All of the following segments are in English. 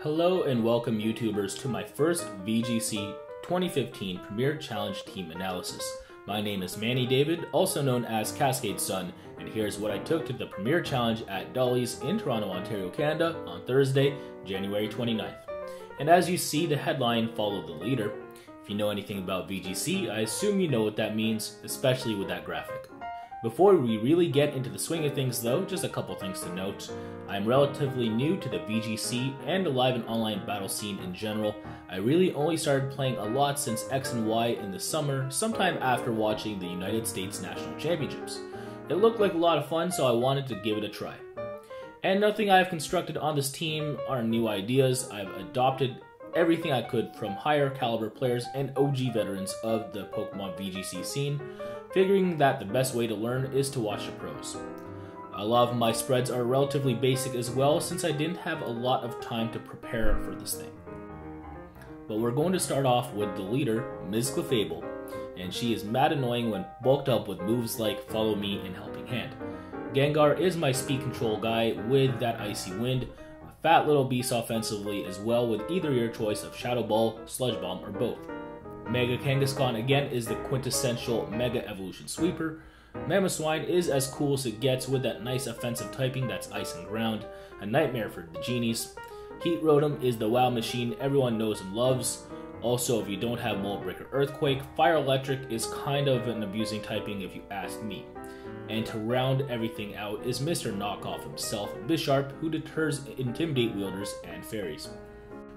Hello and welcome YouTubers to my first VGC 2015 Premier Challenge Team Analysis. My name is Manny David, also known as Cascade Sun, and here's what I took to the Premier Challenge at Dolly's in Toronto, Ontario, Canada on Thursday, January 29th. And as you see, the headline followed the leader. If you know anything about VGC, I assume you know what that means, especially with that graphic. Before we really get into the swing of things though, just a couple things to note. I'm relatively new to the VGC and the live and online battle scene in general. I really only started playing a lot since X and Y in the summer, sometime after watching the United States National Championships. It looked like a lot of fun, so I wanted to give it a try. And nothing I've constructed on this team are new ideas. I've adopted everything I could from higher caliber players and OG veterans of the Pokémon VGC scene, figuring that the best way to learn is to watch the pros. A lot of my spreads are relatively basic as well, since I didn't have a lot of time to prepare for this thing. But we're going to start off with the leader, Ms. Clefable, and she is mad annoying when bulked up with moves like Follow Me and Helping Hand. Gengar is my speed control guy with that Icy Wind, a fat little beast offensively as well with either your choice of Shadow Ball, Sludge Bomb, or both. Mega Kangaskhan again is the quintessential Mega Evolution Sweeper. Mamoswine is as cool as it gets with that nice offensive typing that's Ice and Ground, a nightmare for the genies. Heat Rotom is the WoW machine everyone knows and loves. Also, if you don't have Mold Breaker Earthquake, Fire Electric is kind of an abusing typing if you ask me. And to round everything out is Mr. Knockoff himself, Bisharp, who deters Intimidate wielders and fairies.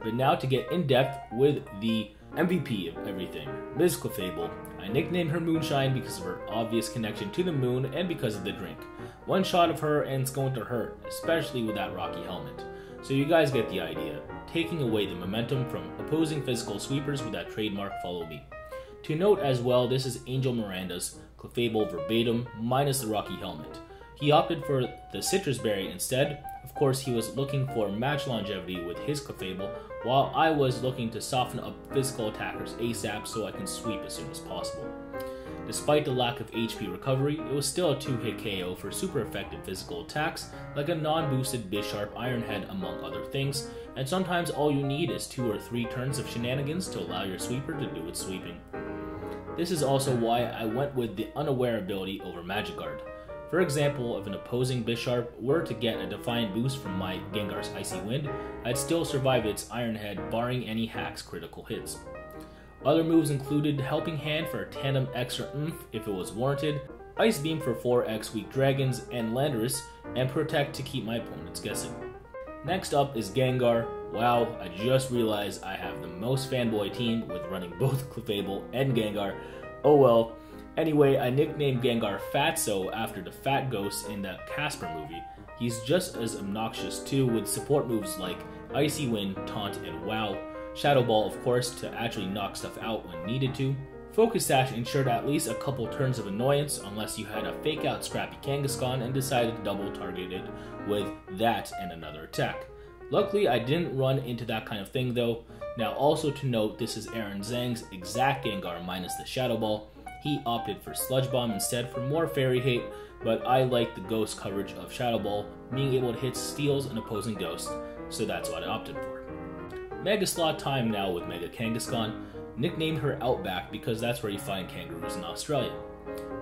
But now to get in depth with the MVP of everything, Ms. Clefable. I nicknamed her Moonshine because of her obvious connection to the moon and because of the drink. One shot of her and it's going to hurt, especially with that rocky helmet. So you guys get the idea, taking away the momentum from opposing physical sweepers with that trademark Follow Me. To note as well, this is Angel Miranda's Clefable verbatim minus the rocky helmet. He opted for the Citrus Berry instead. Of course, he was looking for match longevity with his Clefable, while I was looking to soften up physical attackers ASAP so I can sweep as soon as possible. Despite the lack of HP recovery, it was still a 2-hit KO for super effective physical attacks like a non-boosted Bisharp Iron Head among other things, and sometimes all you need is 2 or 3 turns of shenanigans to allow your sweeper to do its sweeping. This is also why I went with the Unaware ability over Magic Guard. For example, if an opposing Bisharp were to get a Defiant boost from my Gengar's Icy Wind, I'd still survive its Iron Head barring any Hack's critical hits. Other moves included Helping Hand for a tandem extra oomph if it was warranted, Ice Beam for 4x weak dragons and Landorus, and Protect to keep my opponents guessing. Next up is Gengar. Wow, I just realized I have the most fanboy team with running both Clefable and Gengar. Oh well. Anyway, I nicknamed Gengar Fatso after the Fat Ghost in the Casper movie. He's just as obnoxious too, with support moves like Icy Wind, Taunt, and Wow. Shadow Ball, of course, to actually knock stuff out when needed to. Focus Sash ensured at least a couple turns of annoyance unless you had a fake out Scrappy Kangaskhan and decided to double target it with that and another attack. Luckily, I didn't run into that kind of thing though. Now also to note, this is Aaron Zhang's exact Gengar minus the Shadow Ball. He opted for Sludge Bomb instead for more fairy hate, but I like the ghost coverage of Shadow Ball, being able to hit steals an opposing ghost, so that's what I opted for. Mega Slot time now with Mega Kangaskhan, nicknamed her Outback because that's where you find kangaroos in Australia.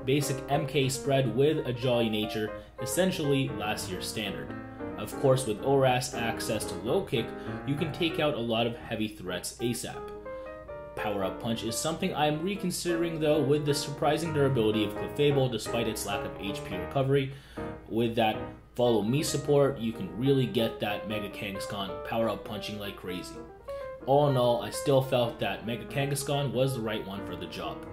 Basic MK spread with a jolly nature, essentially last year's standard. Of course, with ORAS access to low kick, you can take out a lot of heavy threats ASAP. Power-Up Punch is something I am reconsidering though, with the surprising durability of Clefable despite its lack of HP recovery. With that Follow Me support, you can really get that Mega Kangaskhan power-up punching like crazy. All in all, I still felt that Mega Kangaskhan was the right one for the job.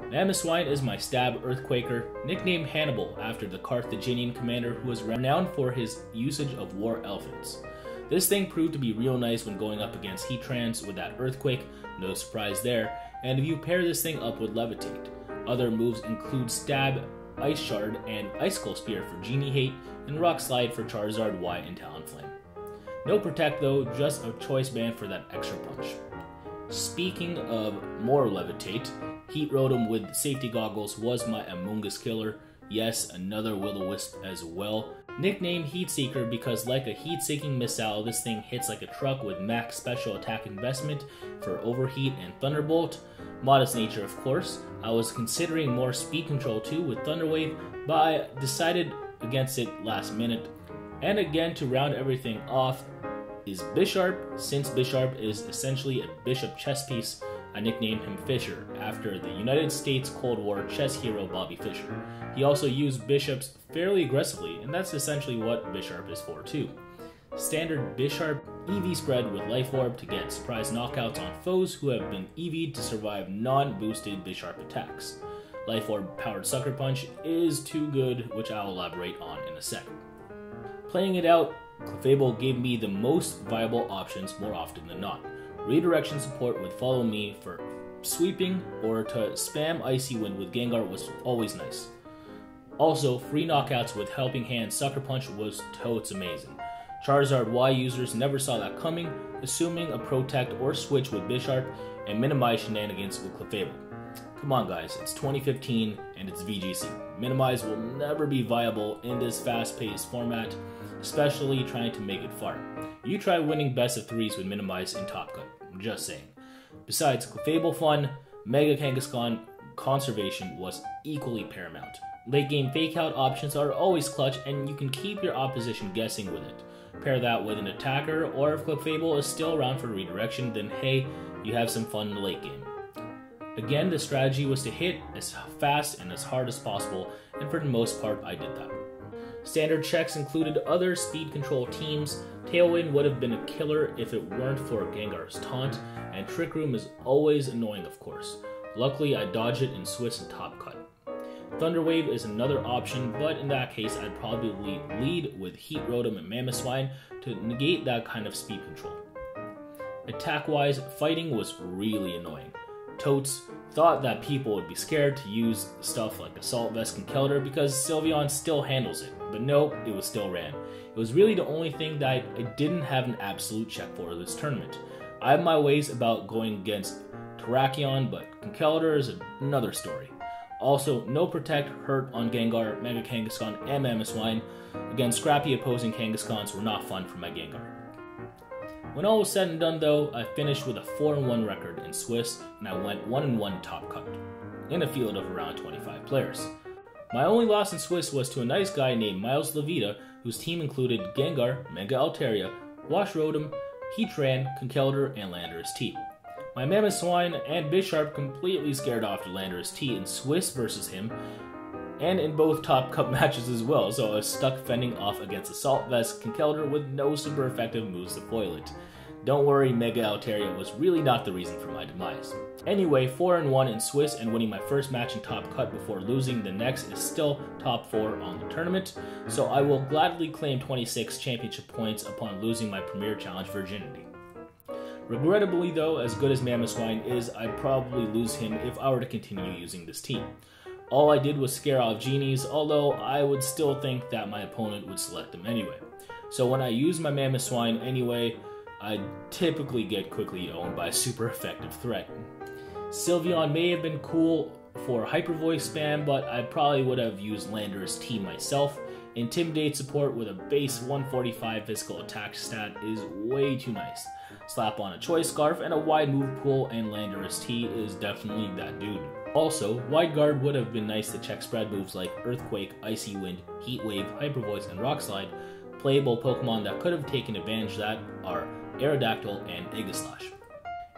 Mamoswine is my stab Earthquaker, nicknamed Hannibal after the Carthaginian commander who was renowned for his usage of War Elephants. This thing proved to be real nice when going up against Heatrans with that Earthquake, no surprise there, and if you pair this thing up with Levitate. Other moves include Stab, Ice Shard, and Icicle Spear for Genie Hate, and Rock Slide for Charizard Y and Talonflame. No Protect though, just a choice band for that extra punch. Speaking of more Levitate, Heat Rotom with Safety Goggles was my Amoonguss killer. Yes, another Will-O-Wisp as well. Nicknamed Heatseeker because like a heat-seeking missile, this thing hits like a truck with max special attack investment for overheat and thunderbolt. Modest nature, of course. I was considering more speed control too with Thunderwave, but I decided against it last minute. And again, to round everything off is Bisharp. Since Bisharp is essentially a bishop chess piece, I nicknamed him Fisher after the United States Cold War chess hero Bobby Fischer. He also used bishops fairly aggressively, and that's essentially what Bisharp is for too. Standard Bisharp EV spread with Life Orb to get surprise knockouts on foes who have been EV'd to survive non-boosted Bisharp attacks. Life Orb powered Sucker Punch is too good, which I'll elaborate on in a sec. Playing it out, Clefable gave me the most viable options more often than not. Redirection support would follow me for sweeping, or to spam Icy Wind with Gengar was always nice. Also, free knockouts with Helping Hand Sucker Punch was totes amazing. Charizard Y users never saw that coming, assuming a Protect or Switch with Bisharp and minimize shenanigans with Clefable. Come on guys, it's 2015 and it's VGC. Minimize will never be viable in this fast-paced format, especially trying to make it far. You try winning best of 3s with Minimize in Top Cut, just saying. Besides Clefable fun, Mega Kangaskhan conservation was equally paramount. Late game fake out options are always clutch and you can keep your opposition guessing with it. Pair that with an attacker, or if Clefable is still around for redirection, then hey, you have some fun in the late game. Again, the strategy was to hit as fast and as hard as possible, and for the most part I did that. Standard checks included other speed control teams. Tailwind would have been a killer if it weren't for Gengar's taunt, and Trick Room is always annoying of course. Luckily I dodged it in Swiss and Top Cut. Thunderwave is another option, but in that case I'd probably lead with Heat Rotom and Mamoswine to negate that kind of speed control. Attack-wise, fighting was really annoying. Totes thought that people would be scared to use stuff like Assault Vest and Keldor because Sylveon still handles it, but no, it was still ran. It was really the only thing that I didn't have an absolute check for this tournament. I have my ways about going against Terrakion, but Keldor is another story. Also, no Protect hurt on Gengar, Mega Kangaskhan, and Mamoswine. Again, scrappy opposing Kangaskhan's were not fun for my Gengar. When all was said and done though, I finished with a 4-1 record in Swiss, and I went 1-1 Top Cut, in a field of around 25 players. My only loss in Swiss was to a nice guy named Miles Levita, whose team included Gengar, Mega Altaria, Wash Rotom, Heatran, Conkeldurr, and Landorus T. My Mamoswine and Bisharp completely scared off the Landorus T in Swiss versus him, and in both Top Cup matches as well, so I was stuck fending off against Assault Vest Conkeldurr with no super effective moves to foil it. Don't worry, Mega Altaria was really not the reason for my demise. Anyway, 4-1 in Swiss and winning my first match in Top Cut before losing the next is still top 4 on the tournament, so I will gladly claim 26 championship points upon losing my Premier Challenge virginity. Regrettably though, as good as Mamoswine is, I'd probably lose him if I were to continue using this team. All I did was scare off genies, although I would still think that my opponent would select them anyway. So when I use my Mamoswine anyway, I typically get quickly owned by a super effective threat. Sylveon may have been cool for Hyper Voice spam, but I probably would have used Landorus T myself. Intimidate support with a base 145 physical attack stat is way too nice. Slap on a Choice Scarf and a wide move pool, and Landorus T is definitely that dude. Also, Wide Guard would have been nice to check spread moves like Earthquake, Icy Wind, Heat Wave, Hyper Voice, and Rock Slide. Playable Pokemon that could have taken advantage of that are Aerodactyl and Aegislash.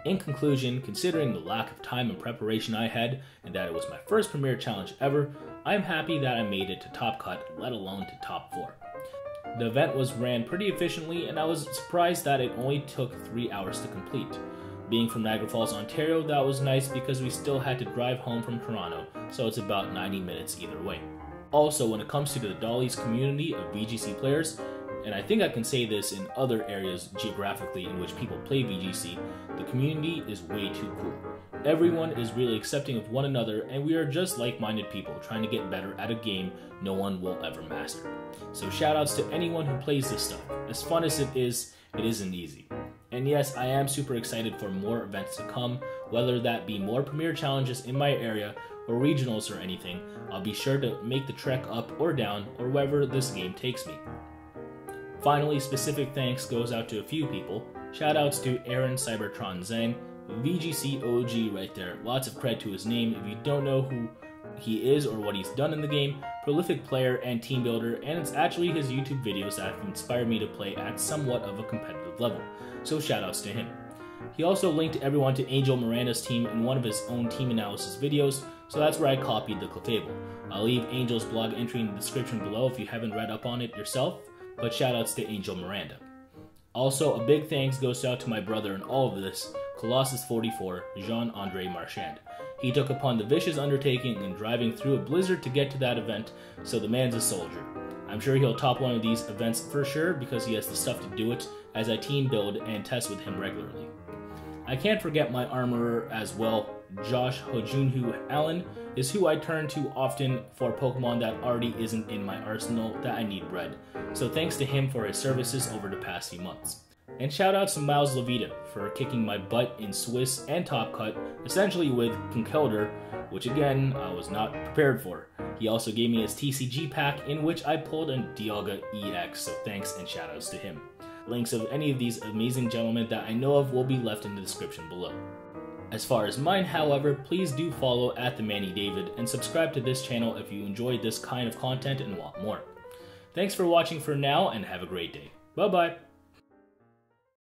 In conclusion, considering the lack of time and preparation I had, and that it was my first Premier Challenge ever, I am happy that I made it to Top Cut, let alone to Top 4. The event was ran pretty efficiently, and I was surprised that it only took 3 hours to complete. Being from Niagara Falls, Ontario, that was nice because we still had to drive home from Toronto, so it's about 90 minutes either way. Also, when it comes to the Dolly's community of VGC players, and I think I can say this in other areas geographically in which people play VGC, the community is way too cool. Everyone is really accepting of one another, and we are just like-minded people trying to get better at a game no one will ever master. So shoutouts to anyone who plays this stuff. As fun as it isn't easy. And yes, I am super excited for more events to come, whether that be more Premier Challenges in my area or regionals or anything, I'll be sure to make the trek up or down or wherever this game takes me. Finally, specific thanks goes out to a few people. Shoutouts to Aaron Cybertron Zhang, VGC OG right there. Lots of cred to his name. If you don't know who he is or what he's done in the game, prolific player and team builder, and it's actually his YouTube videos that have inspired me to play at somewhat of a competitive level, so shoutouts to him. He also linked everyone to Angel Miranda's team in one of his own team analysis videos, so that's where I copied the Clefable. I'll leave Angel's blog entry in the description below if you haven't read up on it yourself, but shoutouts to Angel Miranda. Also, a big thanks goes out to my brother in all of this, Colossus44, Jean-Andre Marchand. He took upon the vicious undertaking in driving through a blizzard to get to that event, so the man's a soldier. I'm sure he'll top one of these events for sure because he has the stuff to do it, as I team build and test with him regularly. I can't forget my armorer as well. Josh Hojunhu Allen is who I turn to often for Pokemon that already isn't in my arsenal that I need bred, so thanks to him for his services over the past few months. And shoutouts to Miles Levita for kicking my butt in Swiss and Top Cut, essentially with Conkeldurr, which again, I was not prepared for. He also gave me his TCG pack in which I pulled a Dialga EX, so thanks and shoutouts to him. Links of any of these amazing gentlemen that I know of will be left in the description below. As far as mine, however, please do follow @TheMannyDavid and subscribe to this channel if you enjoyed this kind of content and want more. Thanks for watching for now and have a great day. Bye bye!